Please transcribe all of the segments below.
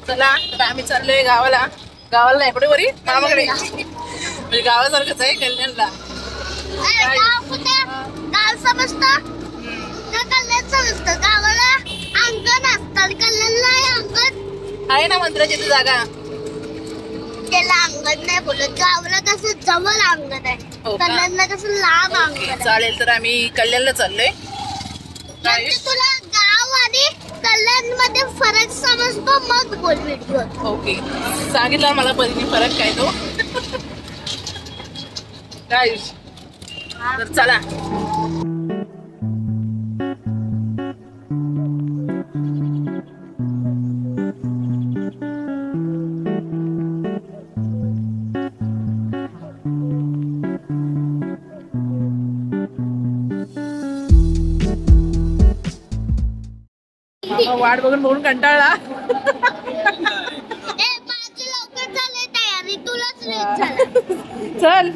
चला आता आम्ही चाललोय गावाला. गावाला नाही कुठे बरी मामाकडे, म्हणजे गावासारखंच आहे कल्याणला. गाव समजतं कल्याण समजतं. गावाला अंगण असतात, कल्याणला अंगण आहे ना मंदिराची ती जागा. त्याला अंगण नाही बोलत. गावाला कसं जवळ अंगण आहे, कल्याणला कसं लांब अंगण आहे. चालेल तर आम्ही कल्याणला चाललोय. तुला गाव आणि कल्याण मध्ये फरक समजतो मग बोल व्हिडिओ. ओके सांगितलं मला परीने फरक काय तो. काय तर चला. वाट बघून बघून कंटाळला. लवकर झाले तयारी, तुलाच लेट झाला. चल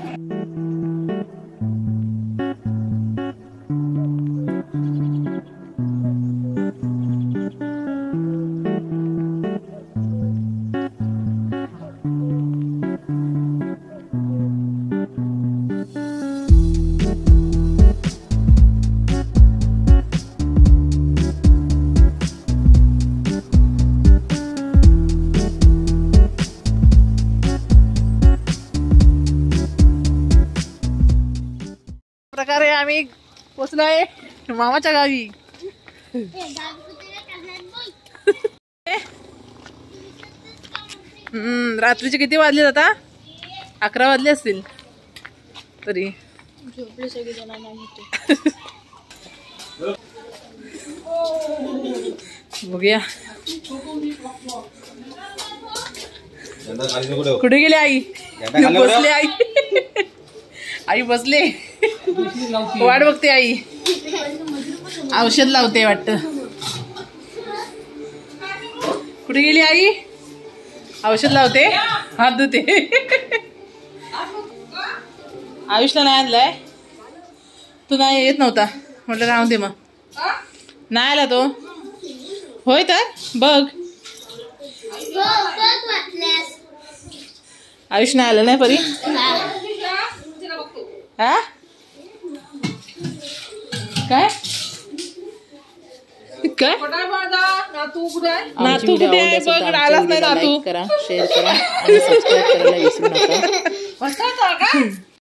प्रकारे आम्ही पोचलोय मामाच्या गावी. रात्रीचे किती वाजले आता? 11 वाजले असतील तरी. झोपले सगळे जण. बघूया कुठे गेली आई. बसले आई. आई बसले वाट बघते आई. औषध लावते वाटत. कुठे गेली आई? औषध लावते, हात धुते. आयुषला नाही आणलाय. तू नाही येत नव्हता म्हटलं राहून दे. मग नाही आला तो. होय तर बघ आयुष नाही आलं नाही परी. हा काय काय नातू कुठे आहे बघ. आलाच नाही नातू. करा, शेअर करा आणि सबस्क्राईब करायला विसरू नका.